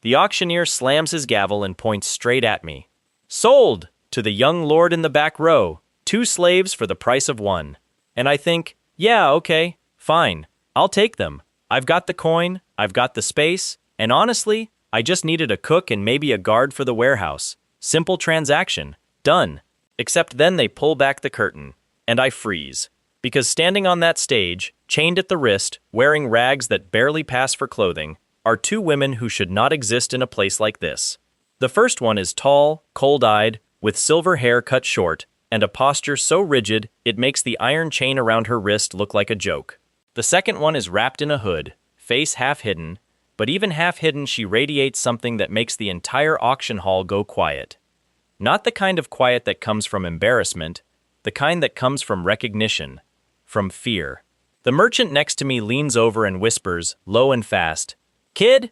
The auctioneer slams his gavel and points straight at me. "Sold! To the young lord in the back row. 2 slaves for the price of 1. And I think, yeah, okay, fine. I'll take them. I've got the coin, I've got the space, and honestly, I just needed a cook and maybe a guard for the warehouse. Simple transaction. Done. Except then they pull back the curtain, and I freeze. Because standing on that stage, chained at the wrist, wearing rags that barely pass for clothing, are 2 women who should not exist in a place like this. The first one is tall, cold-eyed, with silver hair cut short, and a posture so rigid it makes the iron chain around her wrist look like a joke. The second one is wrapped in a hood, face half hidden, but even half hidden she radiates something that makes the entire auction hall go quiet. Not the kind of quiet that comes from embarrassment, the kind that comes from recognition, from fear. The merchant next to me leans over and whispers, low and fast, "Kid,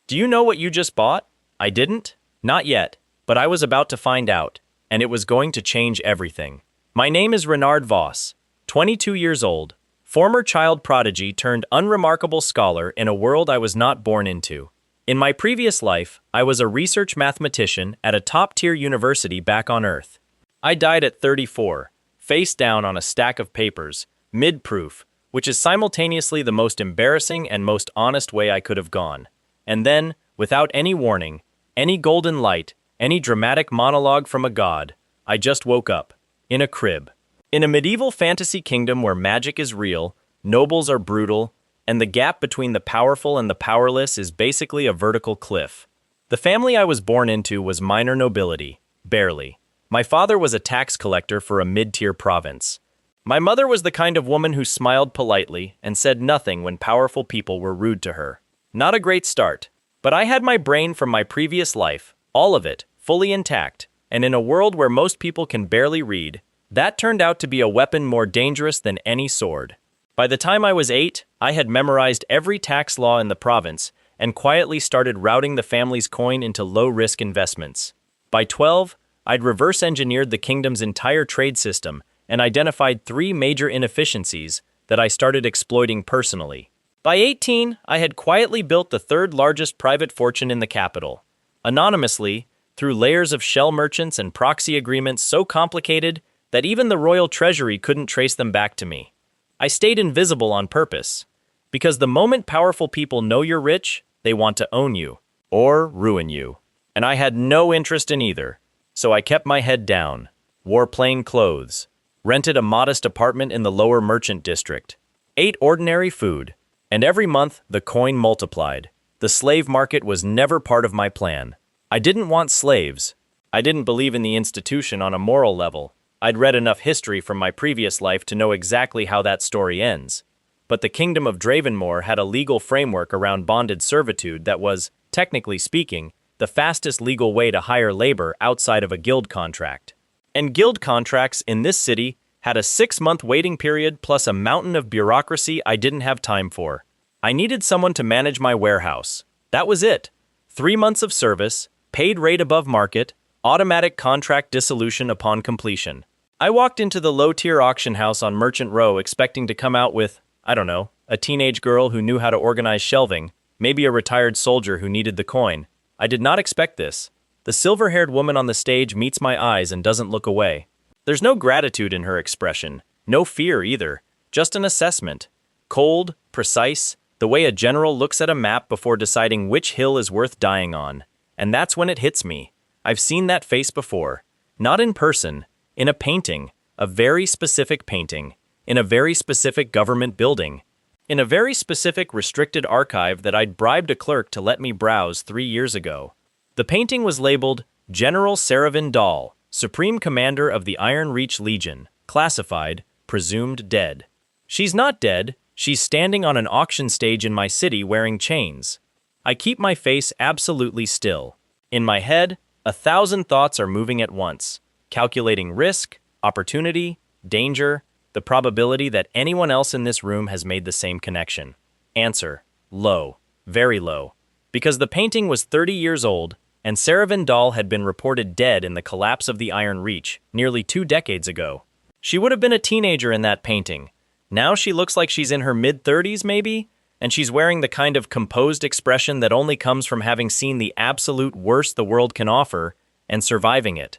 do you know what you just bought?" I didn't. Not yet, but I was about to find out, and it was going to change everything. My name is Renard Voss, 22 years old, former child prodigy turned unremarkable scholar in a world I was not born into. In my previous life, I was a research mathematician at a top-tier university back on Earth. I died at 34, face down on a stack of papers, mid-proof, which is simultaneously the most embarrassing and most honest way I could have gone. And then, without any warning, any golden light, any dramatic monologue from a god, I just woke up, in a crib. In a medieval fantasy kingdom where magic is real, nobles are brutal, and the gap between the powerful and the powerless is basically a vertical cliff. The family I was born into was minor nobility, barely. My father was a tax collector for a mid-tier province. My mother was the kind of woman who smiled politely and said nothing when powerful people were rude to her. Not a great start, but I had my brain from my previous life, all of it, fully intact, and in a world where most people can barely read, that turned out to be a weapon more dangerous than any sword. By the time I was 8, I had memorized every tax law in the province and quietly started routing the family's coin into low-risk investments. By 12, I'd reverse-engineered the kingdom's entire trade system and identified 3 major inefficiencies that I started exploiting personally. By 18, I had quietly built the 3rd largest private fortune in the capital. Anonymously, through layers of shell merchants and proxy agreements so complicated that even the royal treasury couldn't trace them back to me. I stayed invisible on purpose, because the moment powerful people know you're rich, they want to own you, or ruin you. And I had no interest in either, so I kept my head down, wore plain clothes, rented a modest apartment in the lower merchant district, ate ordinary food, and every month the coin multiplied. The slave market was never part of my plan. I didn't want slaves. I didn't believe in the institution on a moral level. I'd read enough history from my previous life to know exactly how that story ends. But the Kingdom of Dravenmore had a legal framework around bonded servitude that was, technically speaking, the fastest legal way to hire labor outside of a guild contract. And guild contracts in this city had a 6-month waiting period plus a mountain of bureaucracy I didn't have time for. I needed someone to manage my warehouse. That was it. 3 months of service, paid rate above market, automatic contract dissolution upon completion. I walked into the low-tier auction house on Merchant Row expecting to come out with, I don't know, a teenage girl who knew how to organize shelving, maybe a retired soldier who needed the coin. I did not expect this. The silver-haired woman on the stage meets my eyes and doesn't look away. There's no gratitude in her expression, no fear either, just an assessment. Cold, precise, the way a general looks at a map before deciding which hill is worth dying on. And that's when it hits me. I've seen that face before. Not in person, in a painting, a very specific painting, in a very specific government building, in a very specific restricted archive that I'd bribed a clerk to let me browse 3 years ago. The painting was labeled General Seravyn Dhal, Supreme Commander of the Iron Reach Legion, classified, presumed dead. She's not dead, she's standing on an auction stage in my city wearing chains. I keep my face absolutely still. In my head, 1,000 thoughts are moving at once, calculating risk, opportunity, danger, the probability that anyone else in this room has made the same connection. Answer: low, very low. Because the painting was 30 years old, and Seravyn Dhal had been reported dead in the collapse of the Iron Reach nearly 2 decades ago. She would have been a teenager in that painting. Now she looks like she's in her mid-30s maybe, and she's wearing the kind of composed expression that only comes from having seen the absolute worst the world can offer and surviving it.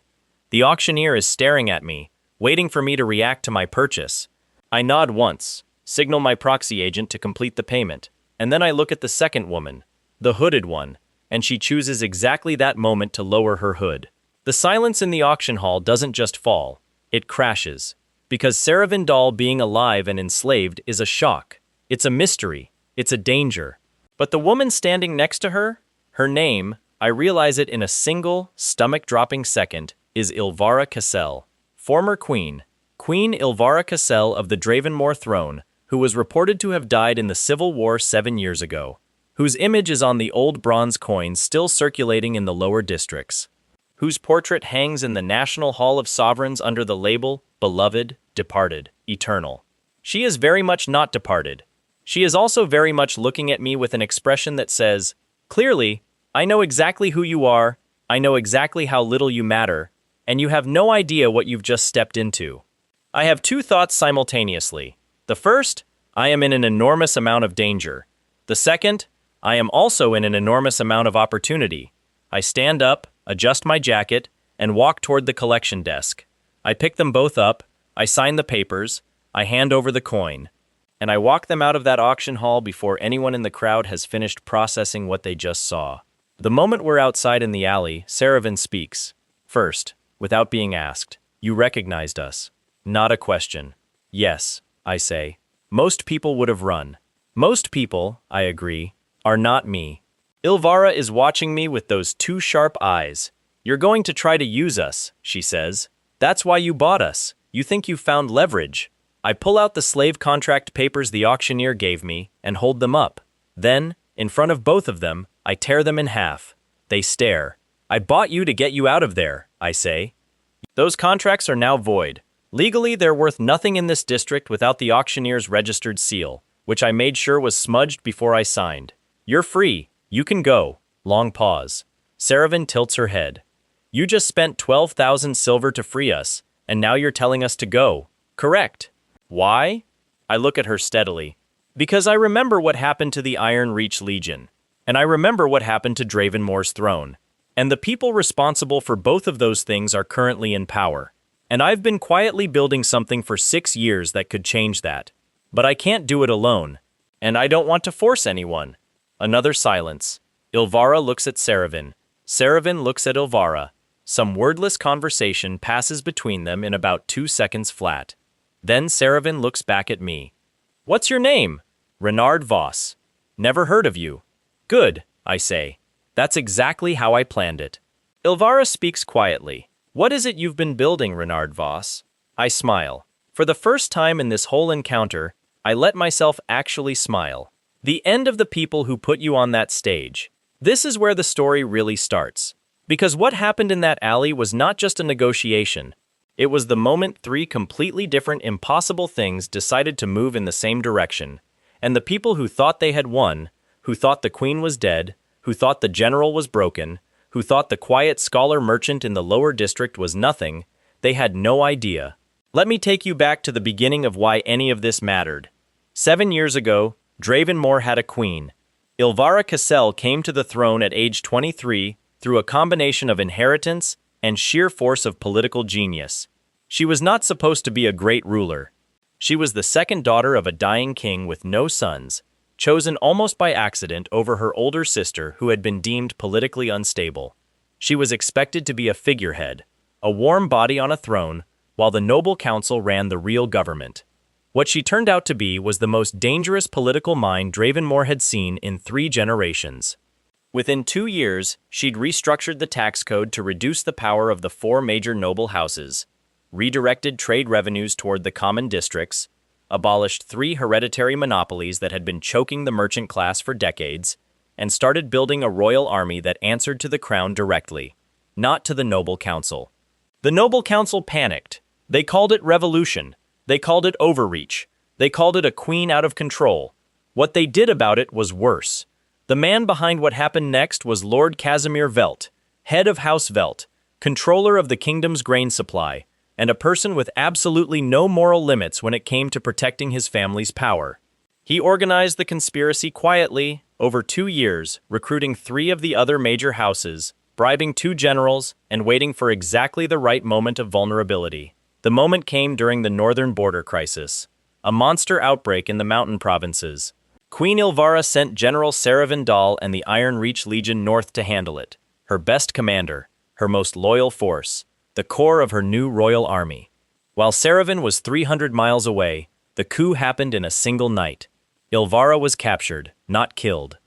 The auctioneer is staring at me, waiting for me to react to my purchase. I nod once, signal my proxy agent to complete the payment, and then I look at the second woman, the hooded one, and she chooses exactly that moment to lower her hood. The silence in the auction hall doesn't just fall, it crashes. Because Seravyn Dhal being alive and enslaved is a shock. It's a mystery. It's a danger. But the woman standing next to her, her name, I realize it in a single, stomach-dropping second, is Ilvara Cassel, former queen, Queen Ilvara Cassel of the Dravenmore throne, who was reported to have died in the Civil War 7 years ago, whose image is on the old bronze coins still circulating in the lower districts, whose portrait hangs in the National Hall of Sovereigns under the label, beloved, departed, eternal. She is very much not departed. She is also very much looking at me with an expression that says, clearly, I know exactly who you are, I know exactly how little you matter, and you have no idea what you've just stepped into. I have two thoughts simultaneously. The first, I am in an enormous amount of danger. The second, I am also in an enormous amount of opportunity. I stand up, adjust my jacket, and walk toward the collection desk. I pick them both up, I sign the papers, I hand over the coin, and I walk them out of that auction hall before anyone in the crowd has finished processing what they just saw. The moment we're outside in the alley, Seravyn speaks. First, without being asked, you recognized us. Not a question. Yes, I say. Most people would have run. Most people, I agree, are not me. Ilvara is watching me with those two sharp eyes. You're going to try to use us, she says. That's why you bought us. You think you found leverage. I pull out the slave contract papers the auctioneer gave me and hold them up. Then, in front of both of them, I tear them in half. They stare. I bought you to get you out of there, I say. Those contracts are now void. Legally, they're worth nothing in this district without the auctioneer's registered seal, which I made sure was smudged before I signed. You're free. You can go. Long pause. Seravyn tilts her head. You just spent 12,000 silver to free us, and now you're telling us to go. Correct. Why? I look at her steadily. Because I remember what happened to the Iron Reach Legion, and I remember what happened to Dravenmore's throne. And the people responsible for both of those things are currently in power. And I've been quietly building something for 6 years that could change that. But I can't do it alone. And I don't want to force anyone. Another silence. Ilvara looks at Seravyn. Seravyn looks at Ilvara. Some wordless conversation passes between them in about 2 seconds flat. Then Seravyn looks back at me. What's your name? Renard Voss. Never heard of you. Good, I say. That's exactly how I planned it. Ilvara speaks quietly. What is it you've been building, Renard Voss? I smile. For the first time in this whole encounter, I let myself actually smile. The end of the people who put you on that stage. This is where the story really starts. Because what happened in that alley was not just a negotiation. It was the moment 3 completely different impossible things decided to move in the same direction. And the people who thought they had won, who thought the queen was dead, who thought the general was broken, who thought the quiet scholar merchant in the lower district was nothing, they had no idea. Let me take you back to the beginning of why any of this mattered. 7 years ago, Dravenmore had a queen. Ilvara Cassel came to the throne at age 23 through a combination of inheritance and sheer force of political genius. She was not supposed to be a great ruler. She was the second daughter of a dying king with no sons, chosen almost by accident over her older sister who had been deemed politically unstable. She was expected to be a figurehead, a warm body on a throne, while the noble council ran the real government. What she turned out to be was the most dangerous political mind Dravenmore had seen in 3 generations. Within 2 years, she'd restructured the tax code to reduce the power of the 4 major noble houses, redirected trade revenues toward the common districts, abolished 3 hereditary monopolies that had been choking the merchant class for decades, and started building a royal army that answered to the crown directly, not to the noble council. The noble council panicked. They called it revolution. They called it overreach. They called it a queen out of control. What they did about it was worse. The man behind what happened next was Lord Casimir Velt, head of House Velt, controller of the kingdom's grain supply, and a person with absolutely no moral limits when it came to protecting his family's power. He organized the conspiracy quietly, over 2 years, recruiting 3 of the other major houses, bribing 2 generals, and waiting for exactly the right moment of vulnerability. The moment came during the northern border crisis, a monster outbreak in the mountain provinces. Queen Ilvara sent General Seravyn Dhal and the Iron Reach Legion north to handle it, her best commander, her most loyal force, the core of her new royal army. While Seravyn was 300 miles away, the coup happened in a single night. Ilvara was captured, not killed.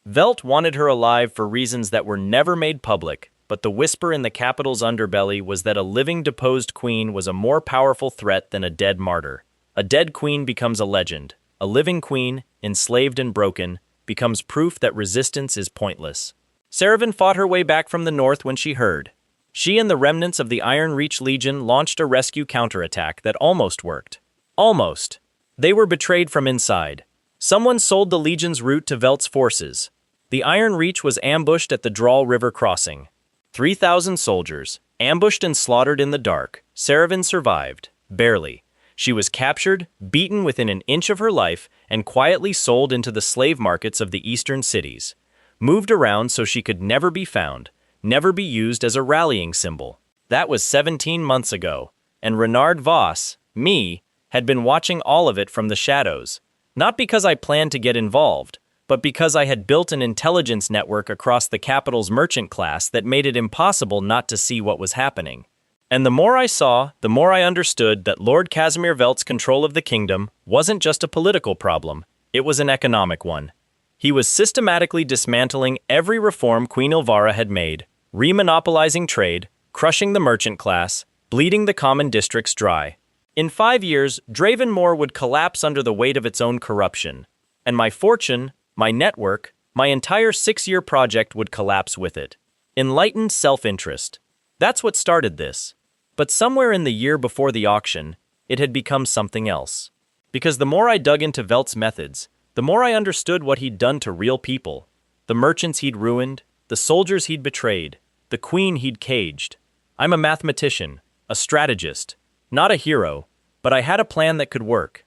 Velt wanted her alive for reasons that were never made public, but the whisper in the capital's underbelly was that a living deposed queen was a more powerful threat than a dead martyr. A dead queen becomes a legend. A living queen, enslaved and broken, becomes proof that resistance is pointless. Seravyn fought her way back from the north when she heard. She and the remnants of the Iron Reach Legion launched a rescue counterattack that almost worked. Almost. They were betrayed from inside. Someone sold the Legion's route to Velt's forces. The Iron Reach was ambushed at the Drawl River crossing. 3,000 soldiers, ambushed and slaughtered in the dark. Seravyn survived. Barely. She was captured, beaten within an inch of her life, and quietly sold into the slave markets of the eastern cities. Moved around so she could never be found, never be used as a rallying symbol. That was 17 months ago, and Renard Voss, me, had been watching all of it from the shadows. Not because I planned to get involved, but because I had built an intelligence network across the capital's merchant class that made it impossible not to see what was happening. And the more I saw, the more I understood that Lord Casimir Velt's control of the kingdom wasn't just a political problem, it was an economic one. He was systematically dismantling every reform Queen Ilvara had made, remonopolizing trade, crushing the merchant class, bleeding the common districts dry. In 5 years, Dravenmore would collapse under the weight of its own corruption, and my fortune, my network, my entire 6-year project would collapse with it. Enlightened self-interest. That's what started this. But somewhere in the year before the auction, it had become something else. Because the more I dug into Velt's methods, the more I understood what he'd done to real people. The merchants he'd ruined, the soldiers he'd betrayed, the queen he'd caged. I'm a mathematician, a strategist, not a hero, but I had a plan that could work.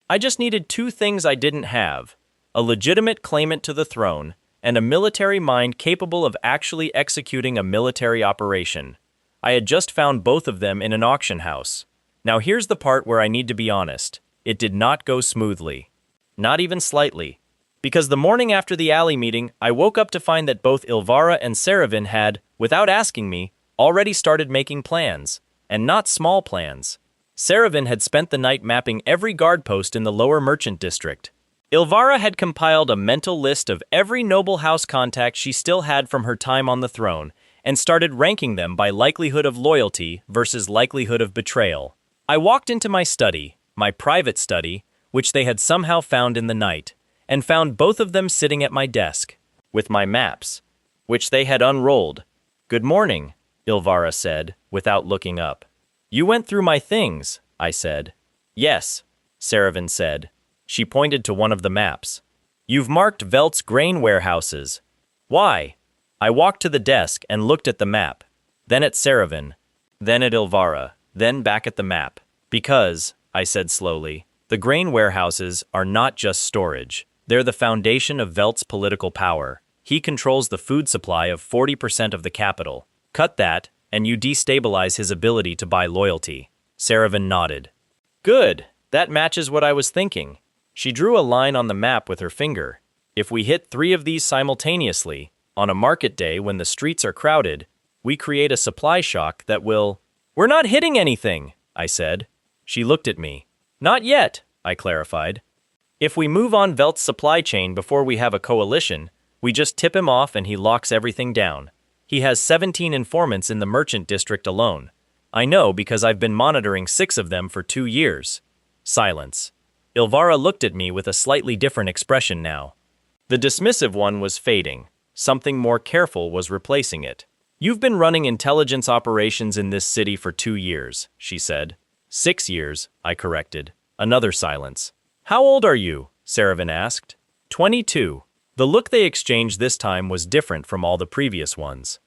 I just needed 2 things I didn't have: a legitimate claimant to the throne, and a military mind capable of actually executing a military operation. I had just found both of them in an auction house. Now here's the part where I need to be honest. It did not go smoothly. Not even slightly. Because the morning after the alley meeting, I woke up to find that both Ilvara and Seravyn had, without asking me, already started making plans. And not small plans. Seravyn had spent the night mapping every guard post in the lower merchant district. Ilvara had compiled a mental list of every noble house contact she still had from her time on the throne, and started ranking them by likelihood of loyalty versus likelihood of betrayal. I walked into my study, my private study, which they had somehow found in the night, and found both of them sitting at my desk, with my maps, which they had unrolled. "Good morning," Ilvara said, without looking up. "You went through my things," I said. "Yes," Seravyn said. She pointed to one of the maps. "You've marked Velt's grain warehouses." "Why?" I walked to the desk and looked at the map, then at Seravyn, then at Ilvara, then back at the map. "Because," I said slowly, "the grain warehouses are not just storage. They're the foundation of Velt's political power. He controls the food supply of 40% of the capital. Cut that, and you destabilize his ability to buy loyalty." Seravyn nodded. "Good, that matches what I was thinking." She drew a line on the map with her finger. "If we hit 3 of these simultaneously, on a market day when the streets are crowded, we create a supply shock that will—" "We're not hitting anything," I said. She looked at me. "Not yet," I clarified. "If we move on Velt's supply chain before we have a coalition, we just tip him off and he locks everything down. He has 17 informants in the merchant district alone. I know because I've been monitoring 6 of them for 2 years. Silence. Ilvara looked at me with a slightly different expression now. The dismissive one was fading. Something more careful was replacing it. "You've been running intelligence operations in this city for 2 years, she said. 6 years, I corrected. Another silence. "How old are you?" Seravyn asked. 22. The look they exchanged this time was different from all the previous ones.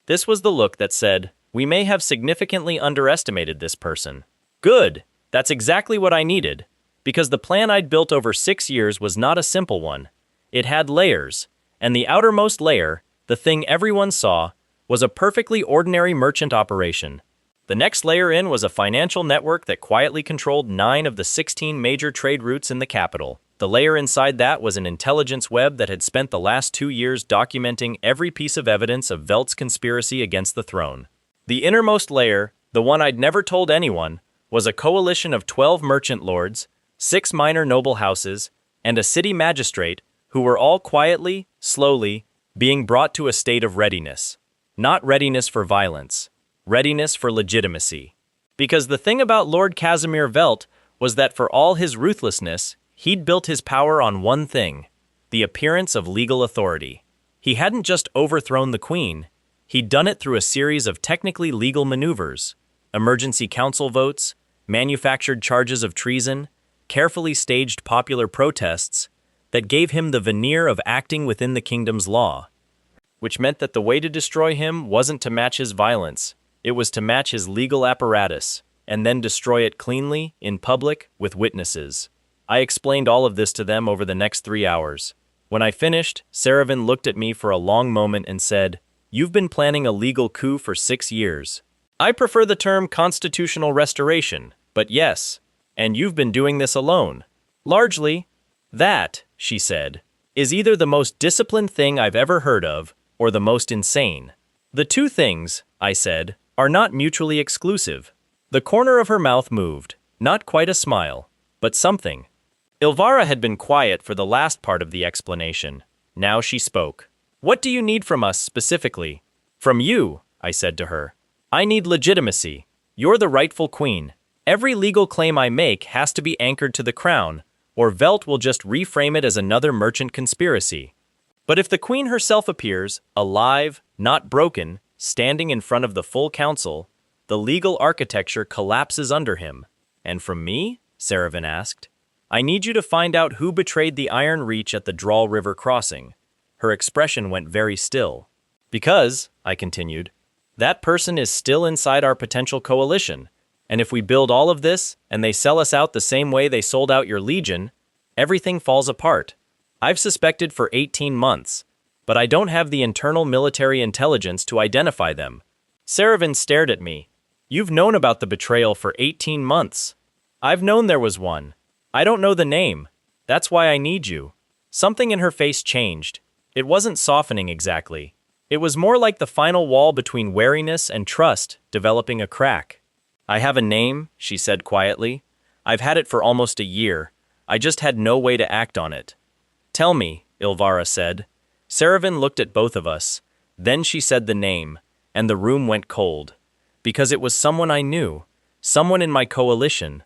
This was the look that said, "We may have significantly underestimated this person." Good! That's exactly what I needed. Because the plan I'd built over 6 years was not a simple one. It had layers, and the outermost layer, the thing everyone saw, was a perfectly ordinary merchant operation. The next layer in was a financial network that quietly controlled 9 of the 16 major trade routes in the capital. The layer inside that was an intelligence web that had spent the last 2 years documenting every piece of evidence of Velt's conspiracy against the throne. The innermost layer, the one I'd never told anyone, was a coalition of 12 merchant lords, 6 minor noble houses, and a city magistrate who were all quietly, slowly, being brought to a state of readiness. Not readiness for violence, readiness for legitimacy. Because the thing about Lord Casimir Velt was that for all his ruthlessness, he'd built his power on one thing: the appearance of legal authority. He hadn't just overthrown the queen, he'd done it through a series of technically legal maneuvers, emergency council votes, manufactured charges of treason, carefully staged popular protests that gave him the veneer of acting within the kingdom's law. Which meant that the way to destroy him wasn't to match his violence, it was to match his legal apparatus, and then destroy it cleanly, in public, with witnesses. I explained all of this to them over the next 3 hours. When I finished, Seravyn looked at me for a long moment and said, "You've been planning a legal coup for 6 years. I prefer the term constitutional restoration, but yes, and you've been doing this alone. Largely. That," she said, "is either the most disciplined thing I've ever heard of, or the most insane." "The two things," I said, "are not mutually exclusive." The corner of her mouth moved, not quite a smile, but something. Ilvara had been quiet for the last part of the explanation. Now she spoke. "What do you need from us specifically?" "From you," I said to her. "I need legitimacy. You're the rightful queen. Every legal claim I make has to be anchored to the crown, or Velt will just reframe it as another merchant conspiracy. But if the queen herself appears, alive, not broken, standing in front of the full council, the legal architecture collapses under him." "And from me?" Seravyn asked. "I need you to find out who betrayed the Iron Reach at the Drawl River crossing." Her expression went very still. "Because," I continued, "that person is still inside our potential coalition, and if we build all of this, and they sell us out the same way they sold out your legion, everything falls apart. I've suspected for 18 months, but I don't have the internal military intelligence to identify them." Seravyn stared at me. "You've known about the betrayal for 18 months. I've known there was one. I don't know the name. That's why I need you." Something in her face changed. It wasn't softening exactly. It was more like the final wall between wariness and trust developing a crack. "I have a name," she said quietly. "I've had it for almost a year. I just had no way to act on it." "Tell me," Ilvara said. Seravyn looked at both of us. Then she said the name, and the room went cold. Because it was someone I knew, someone in my coalition,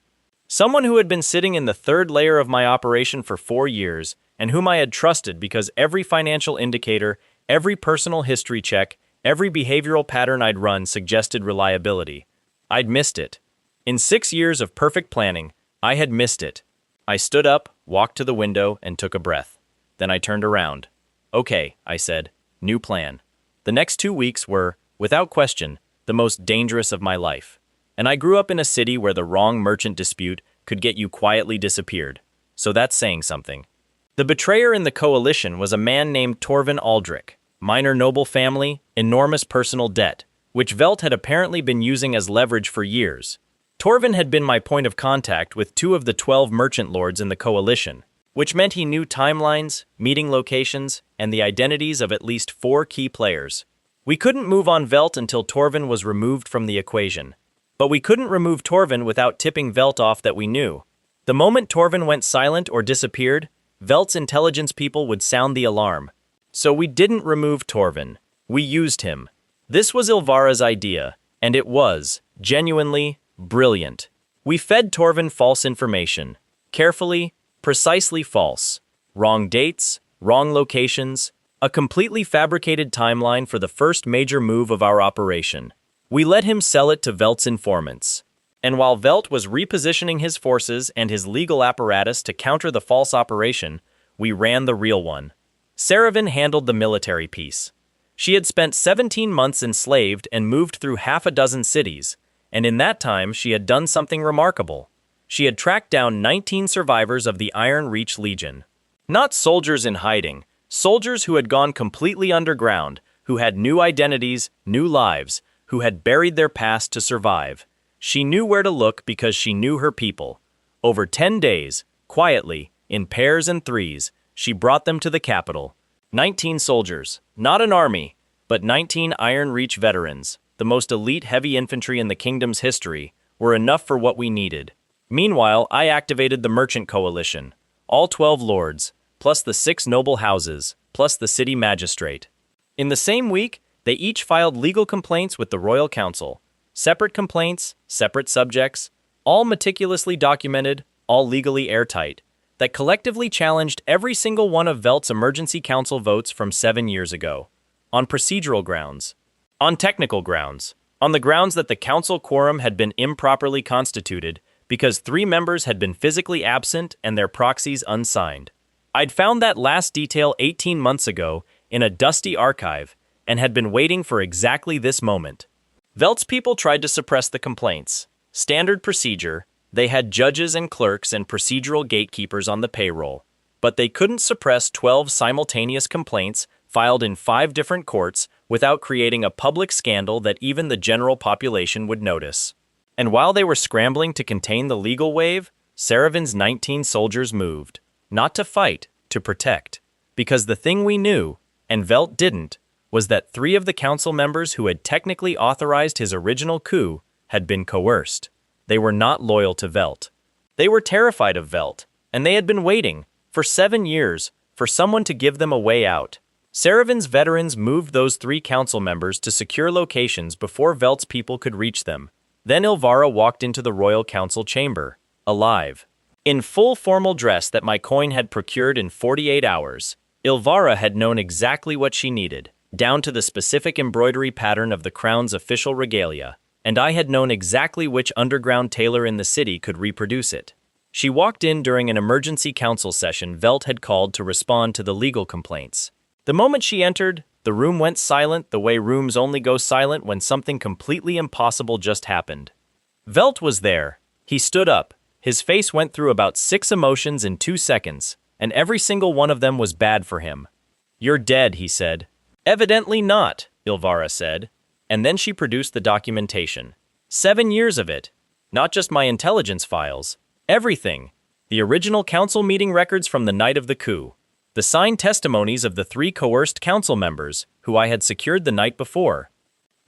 someone who had been sitting in the third layer of my operation for 4 years, and whom I had trusted because every financial indicator, every personal history check, every behavioral pattern I'd run suggested reliability. I'd missed it. In 6 years of perfect planning, I had missed it. I stood up, walked to the window, and took a breath. Then I turned around. "Okay," I said, "new plan." The next 2 weeks were, without question, the most dangerous of my life. And I grew up in a city where the wrong merchant dispute could get you quietly disappeared. So that's saying something. The betrayer in the coalition was a man named Torvin Aldrich, minor noble family, enormous personal debt, which Velt had apparently been using as leverage for years. Torvin had been my point of contact with 2 of the 12 merchant lords in the coalition, which meant he knew timelines, meeting locations, and the identities of at least 4 key players. We couldn't move on Velt until Torvin was removed from the equation. But we couldn't remove Torvin without tipping Velt off that we knew. The moment Torvin went silent or disappeared, Velt's intelligence people would sound the alarm. So we didn't remove Torvin. We used him. This was Ilvara's idea, and it was, genuinely, brilliant. We fed Torvin false information. Carefully, precisely false. Wrong dates, wrong locations, a completely fabricated timeline for the first major move of our operation. We let him sell it to Velt's informants. And while Velt was repositioning his forces and his legal apparatus to counter the false operation, we ran the real one. Seravyn handled the military piece. She had spent 17 months enslaved and moved through half a dozen cities, and in that time she had done something remarkable. She had tracked down 19 survivors of the Iron Reach Legion. Not soldiers in hiding, soldiers who had gone completely underground, who had new identities, new lives, who had buried their past to survive. She knew where to look because she knew her people. Over 10 days, quietly, in pairs and threes, she brought them to the capital. 19 soldiers, not an army, but 19 Iron Reach veterans, the most elite heavy infantry in the kingdom's history, were enough for what we needed. Meanwhile, I activated the Merchant Coalition, all 12 lords, plus the 6 noble houses, plus the city magistrate. In the same week, they each filed legal complaints with the Royal Council. Separate complaints, separate subjects, all meticulously documented, all legally airtight, that collectively challenged every single one of Velt's emergency council votes from 7 years ago. On procedural grounds. On technical grounds. On the grounds that the council quorum had been improperly constituted because 3 members had been physically absent and their proxies unsigned. I'd found that last detail 18 months ago in a dusty archive and had been waiting for exactly this moment. Velt's people tried to suppress the complaints. Standard procedure, they had judges and clerks and procedural gatekeepers on the payroll, but they couldn't suppress 12 simultaneous complaints filed in 5 different courts without creating a public scandal that even the general population would notice. And while they were scrambling to contain the legal wave, Seravyn's 19 soldiers moved, not to fight, to protect. Because the thing we knew, and Velt didn't, was that 3 of the council members who had technically authorized his original coup had been coerced. They were not loyal to Velt. They were terrified of Velt, and they had been waiting, for 7 years, for someone to give them a way out. Seravyn's veterans moved those 3 council members to secure locations before Velt's people could reach them. Then Ilvara walked into the royal council chamber, alive. In full formal dress that my coin had procured in 48 hours, Ilvara had known exactly what she needed, down to the specific embroidery pattern of the crown's official regalia, and I had known exactly which underground tailor in the city could reproduce it. She walked in during an emergency council session Velt had called to respond to the legal complaints. The moment she entered, the room went silent the way rooms only go silent when something completely impossible just happened. Velt was there. He stood up. His face went through about 6 emotions in 2 seconds, and every single one of them was bad for him. "You're dead," he said. "Evidently not," Ilvara said, and then she produced the documentation. 7 years of it. Not just my intelligence files. Everything. The original council meeting records from the night of the coup. The signed testimonies of the 3 coerced council members, who I had secured the night before.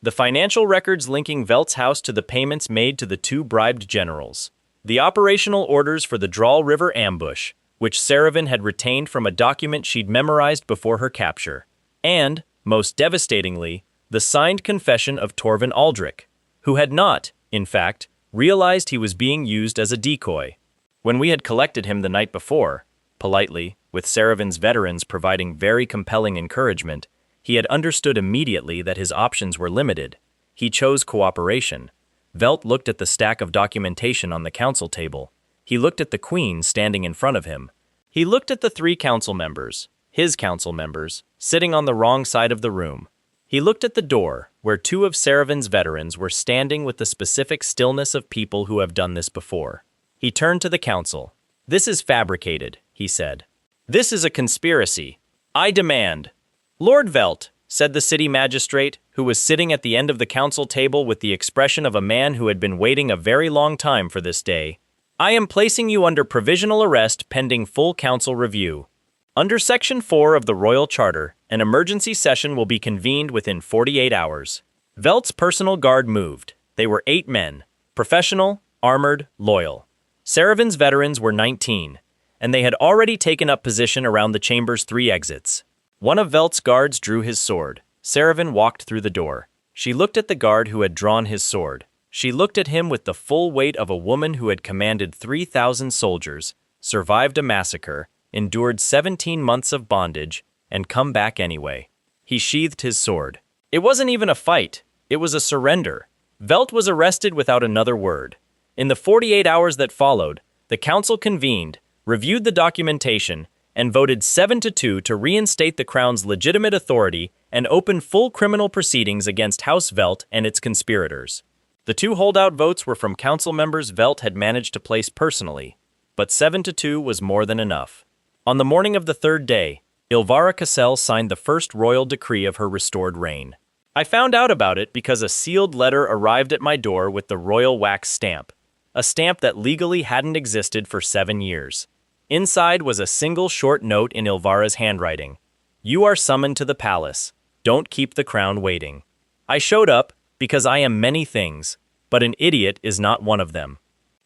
The financial records linking Velt's house to the payments made to the 2 bribed generals. The operational orders for the Drawl River ambush, which Seravyn had retained from a document she'd memorized before her capture. And, most devastatingly, the signed confession of Torvin Aldrich, who had not, in fact, realized he was being used as a decoy. When we had collected him the night before, politely, with Seravyn's veterans providing very compelling encouragement, he had understood immediately that his options were limited. He chose cooperation. Velt looked at the stack of documentation on the council table. He looked at the queen standing in front of him. He looked at the 3 council members, his council members, sitting on the wrong side of the room. He looked at the door, where 2 of Seravyn's veterans were standing with the specific stillness of people who have done this before. He turned to the council. "This is fabricated," he said. "This is a conspiracy. I demand." "Lord Velt," said the city magistrate, who was sitting at the end of the council table with the expression of a man who had been waiting a very long time for this day, "I am placing you under provisional arrest pending full council review. Under Section 4 of the Royal Charter, an emergency session will be convened within 48 hours. Velt's personal guard moved. They were 8 men, professional, armored, loyal. Seravyn's veterans were 19, and they had already taken up position around the chamber's 3 exits. One of Velt's guards drew his sword. Seravyn walked through the door. She looked at the guard who had drawn his sword. She looked at him with the full weight of a woman who had commanded 3,000 soldiers, survived a massacre, endured 17 months of bondage, and come back anyway. He sheathed his sword. It wasn't even a fight. It was a surrender. Velt was arrested without another word. In the 48 hours that followed, the council convened, reviewed the documentation, and voted 7-2 to reinstate the crown's legitimate authority and open full criminal proceedings against House Velt and its conspirators. The two holdout votes were from council members Velt had managed to place personally, but 7-2 was more than enough. On the morning of the third day, Ilvara Cassel signed the first royal decree of her restored reign. I found out about it because a sealed letter arrived at my door with the royal wax stamp, a stamp that legally hadn't existed for 7 years. Inside was a single short note in Ilvara's handwriting. "You are summoned to the palace. Don't keep the crown waiting." I showed up because I am many things, but an idiot is not one of them.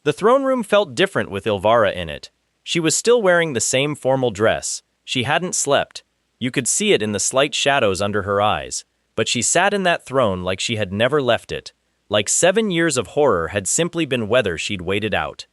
The throne room felt different with Ilvara in it. She was still wearing the same formal dress. She hadn't slept. You could see it in the slight shadows under her eyes. But she sat in that throne like she had never left it, like 7 years of horror had simply been weather she'd waited out.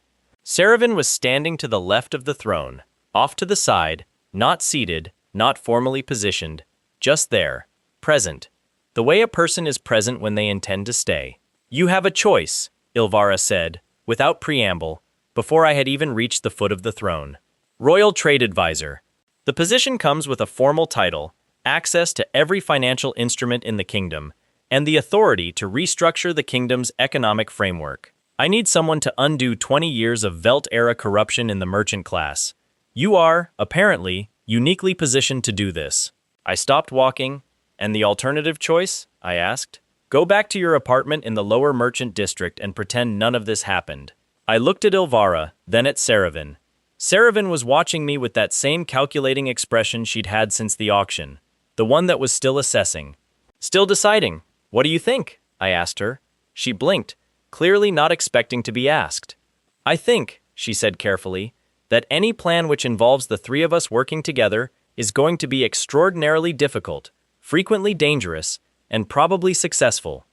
Seravyn was standing to the left of the throne, off to the side, not seated, not formally positioned, just there, present, the way a person is present when they intend to stay. "You have a choice," Ilvara said, without preamble, before I had even reached the foot of the throne. "Royal Trade Advisor." The position comes with a formal title, access to every financial instrument in the kingdom, and the authority to restructure the kingdom's economic framework. I need someone to undo 20 years of Velt-era corruption in the merchant class. You are, apparently, uniquely positioned to do this. I stopped walking. "And the alternative choice?" I asked. "Go back to your apartment in the lower merchant district and pretend none of this happened." I looked at Ilvara, then at Seravyn. Seravyn was watching me with that same calculating expression she'd had since the auction. The one that was still assessing. "Still deciding. What do you think?" I asked her. She blinked, clearly not expecting to be asked. "I think," she said carefully, "that any plan which involves the three of us working together is going to be extraordinarily difficult, frequently dangerous, and probably successful."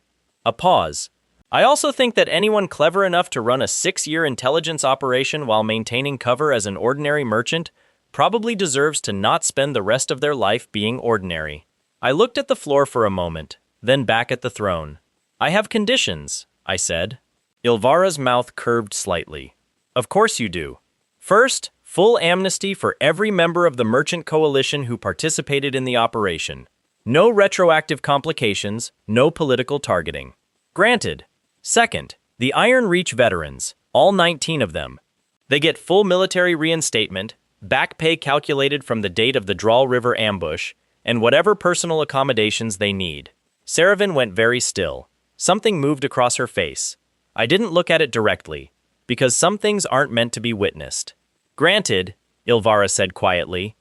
A pause. "I also think that anyone clever enough to run a 6-year intelligence operation while maintaining cover as an ordinary merchant probably deserves to not spend the rest of their life being ordinary." I looked at the floor for a moment, then back at the throne. "I have conditions," I said. Ilvara's mouth curved slightly. "Of course you do. First, full amnesty for every member of the merchant coalition who participated in the operation. No retroactive complications, no political targeting." "Granted." "Second, the Iron Reach veterans, all 19 of them. They get full military reinstatement, back pay calculated from the date of the Drawl River ambush, and whatever personal accommodations they need." Seravyn went very still. Something moved across her face. I didn't look at it directly, because some things aren't meant to be witnessed. "Granted," Ilvara said quietly.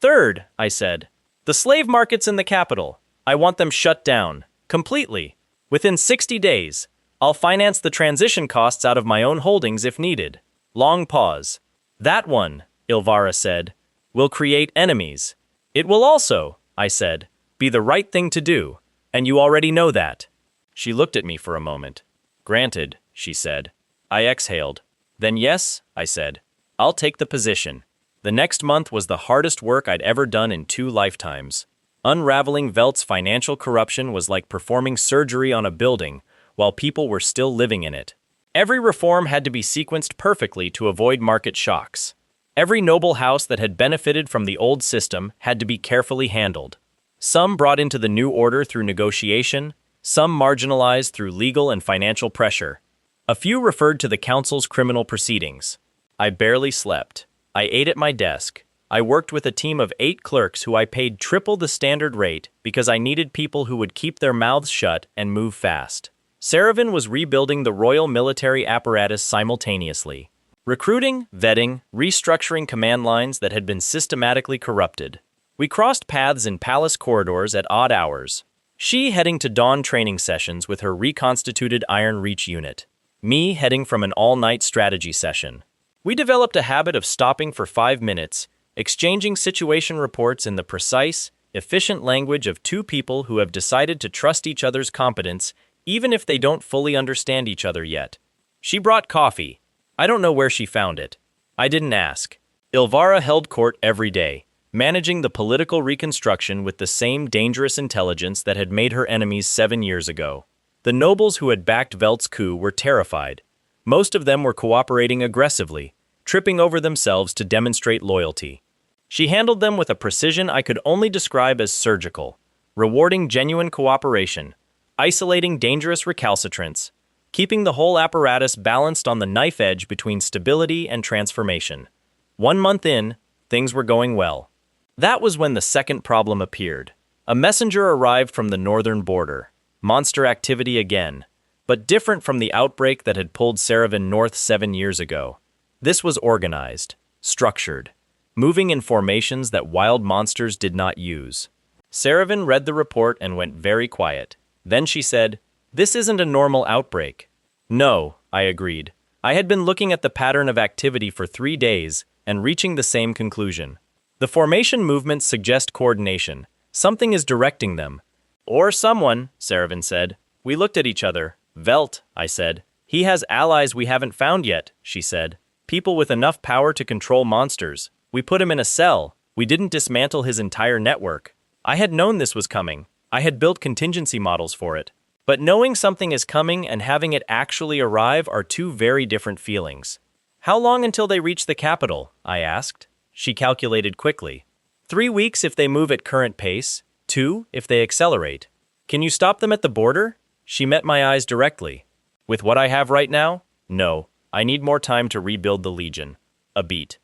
"Third," I said, "the slave markets in the capital. I want them shut down, completely. Within 60 days, I'll finance the transition costs out of my own holdings if needed." Long pause. "That one," Ilvara said, "will create enemies. It will also," I said, "be the right thing to do, and you already know that." She looked at me for a moment. "Granted," she said. I exhaled. "Then yes," I said, "I'll take the position." The next month was the hardest work I'd ever done in 2 lifetimes. Unraveling Velt's financial corruption was like performing surgery on a building while people were still living in it. Every reform had to be sequenced perfectly to avoid market shocks. Every noble house that had benefited from the old system had to be carefully handled. Some brought into the new order through negotiation, some marginalized through legal and financial pressure. A few referred to the council's criminal proceedings. I barely slept. I ate at my desk. I worked with a team of 8 clerks who I paid triple the standard rate because I needed people who would keep their mouths shut and move fast. Seravyn was rebuilding the royal military apparatus simultaneously. Recruiting, vetting, restructuring command lines that had been systematically corrupted. We crossed paths in palace corridors at odd hours. She heading to dawn training sessions with her reconstituted Iron Reach unit. Me heading from an all-night strategy session. We developed a habit of stopping for 5 minutes, exchanging situation reports in the precise, efficient language of 2 people who have decided to trust each other's competence, even if they don't fully understand each other yet. She brought coffee. I don't know where she found it. I didn't ask. Ilvara held court every day, managing the political reconstruction with the same dangerous intelligence that had made her enemies 7 years ago. The nobles who had backed Velt's coup were terrified. Most of them were cooperating aggressively, tripping over themselves to demonstrate loyalty. She handled them with a precision I could only describe as surgical, rewarding genuine cooperation, isolating dangerous recalcitrants, keeping the whole apparatus balanced on the knife edge between stability and transformation. 1 month in, things were going well. That was when the second problem appeared. A messenger arrived from the northern border. Monster activity again, but different from the outbreak that had pulled Seravyn north 7 years ago. This was organized, structured, moving in formations that wild monsters did not use. Seravyn read the report and went very quiet. Then she said, "This isn't a normal outbreak." "No," I agreed. I had been looking at the pattern of activity for 3 days and reaching the same conclusion. The formation movements suggest coordination. Something is directing them. "Or someone," Seravyn said. We looked at each other. "Velt," I said. "He has allies we haven't found yet," she said. "People with enough power to control monsters. We put him in a cell. We didn't dismantle his entire network." I had known this was coming. I had built contingency models for it. But knowing something is coming and having it actually arrive are two very different feelings. "How long until they reach the capital?" I asked. She calculated quickly. 3 weeks if they move at current pace, 2 if they accelerate. "Can you stop them at the border?" She met my eyes directly. "With what I have right now? No. I need more time to rebuild the Legion." A beat.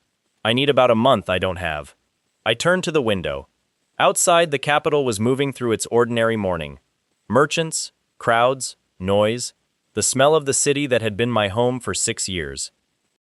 "I need about a month I don't have." I turned to the window. Outside, the capital was moving through its ordinary morning. Merchants, crowds, noise, the smell of the city that had been my home for 6 years.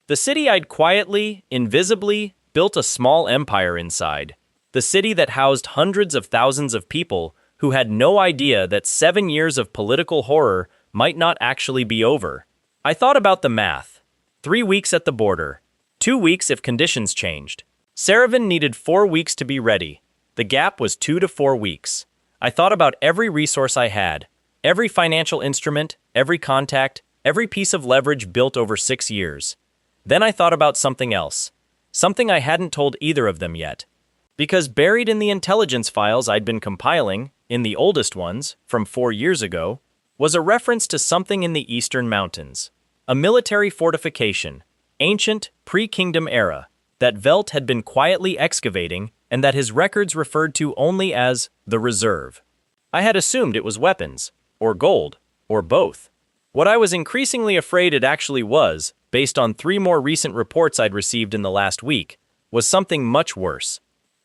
The city I'd quietly, invisibly, built a small empire inside. The city that housed hundreds of thousands of people who had no idea that 7 years of political horror might not actually be over. I thought about the math. 3 weeks at the border. 2 weeks if conditions changed. Seravyn needed 4 weeks to be ready. The gap was 2 to 4 weeks. I thought about every resource I had, every financial instrument, every contact, every piece of leverage built over 6 years. Then I thought about something else. Something I hadn't told either of them yet. Because buried in the intelligence files I'd been compiling, in the oldest ones, from 4 years ago, was a reference to something in the Eastern Mountains. A military fortification, ancient, pre-kingdom era, that Velt had been quietly excavating and that his records referred to only as the Reserve. I had assumed it was weapons, or gold, or both. What I was increasingly afraid it actually was, based on 3 more recent reports I'd received in the last week, was something much worse.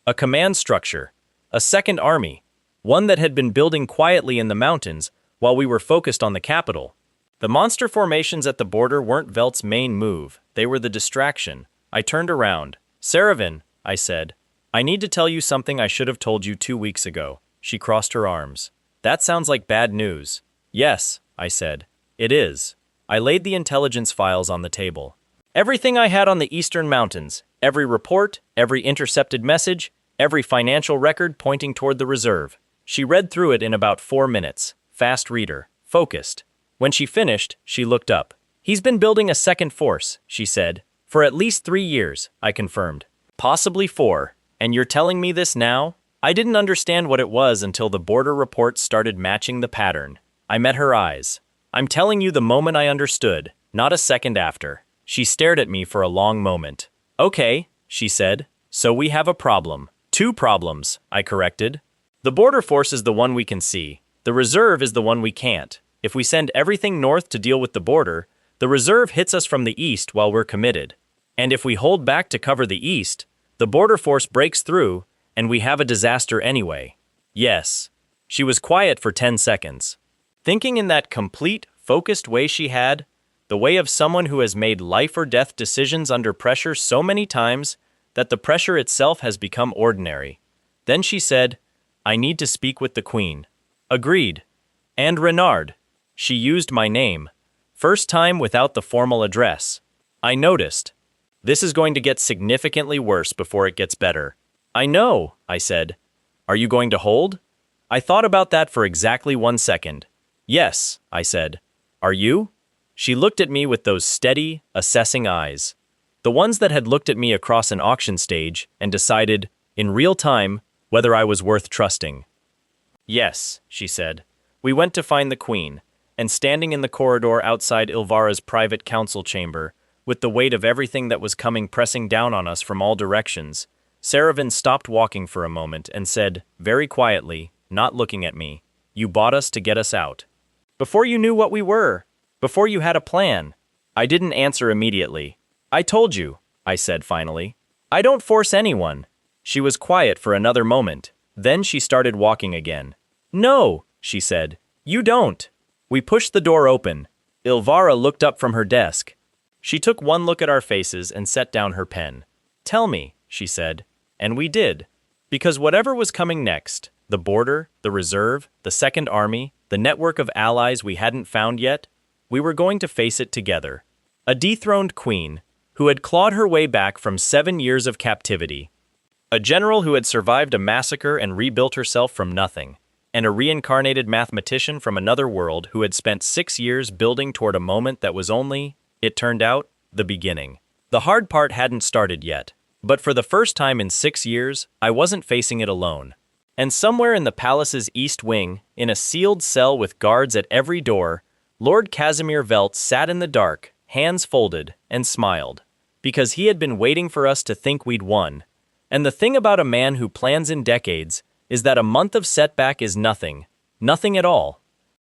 A command structure, a second army, one that had been building quietly in the mountains while we were focused on the capital. The monster formations at the border weren't Velt's main move, they were the distraction. I turned around. "Seravyn," I said, "I need to tell you something I should have told you 2 weeks ago." She crossed her arms. "That sounds like bad news." "Yes," I said, "it is." I laid the intelligence files on the table. Everything I had on the Eastern Mountains, every report, every intercepted message, every financial record pointing toward the Reserve. She read through it in about 4 minutes. Fast reader, focused. When she finished, she looked up. "He's been building a second force," she said. "For at least 3 years," I confirmed. "Possibly 4. And you're telling me this now?" I didn't understand what it was until the border reports started matching the pattern. I met her eyes. "I'm telling you the moment I understood, not a second after." She stared at me for a long moment. "Okay," she said, "so we have a problem." 2 problems, I corrected. "The border force is the one we can see. The Reserve is the one we can't. If we send everything north to deal with the border, the Reserve hits us from the east while we're committed. And if we hold back to cover the east, the border force breaks through, and we have a disaster anyway." "Yes." She was quiet for 10 seconds. Thinking in that complete, focused way she had, the way of someone who has made life-or-death decisions under pressure so many times that the pressure itself has become ordinary. Then she said, "I need to speak with the Queen." "Agreed." "And Renard." She used my name. First time without the formal address. I noticed. "This is going to get significantly worse before it gets better." "I know," I said. "Are you going to hold?" I thought about that for exactly 1 second. "Yes," I said. "Are you?" She looked at me with those steady, assessing eyes. The ones that had looked at me across an auction stage and decided, in real time, whether I was worth trusting. "Yes," she said. We went to find the Queen, and standing in the corridor outside Ilvara's private council chamber, with the weight of everything that was coming pressing down on us from all directions, Seravyn stopped walking for a moment and said, very quietly, not looking at me, "You bought us to get us out. Before you knew what we were. Before you had a plan. I didn't answer immediately. I told you, I said finally. I don't force anyone. She was quiet for another moment. Then she started walking again. No, she said. You don't. We pushed the door open. Ilvara looked up from her desk. She took one look at our faces and set down her pen. Tell me, she said. And we did. Because whatever was coming next, the border, the reserve, the Second Army, the network of allies we hadn't found yet, we were going to face it together. A dethroned queen, who had clawed her way back from 7 years of captivity. A general who had survived a massacre and rebuilt herself from nothing. And a reincarnated mathematician from another world who had spent 6 years building toward a moment that was only, it turned out, the beginning. The hard part hadn't started yet. But for the first time in 6 years, I wasn't facing it alone. And somewhere in the palace's east wing, in a sealed cell with guards at every door, Lord Casimir Velt sat in the dark, hands folded, and smiled. Because he had been waiting for us to think we'd won. And the thing about a man who plans in decades is that a month of setback is nothing. Nothing at all.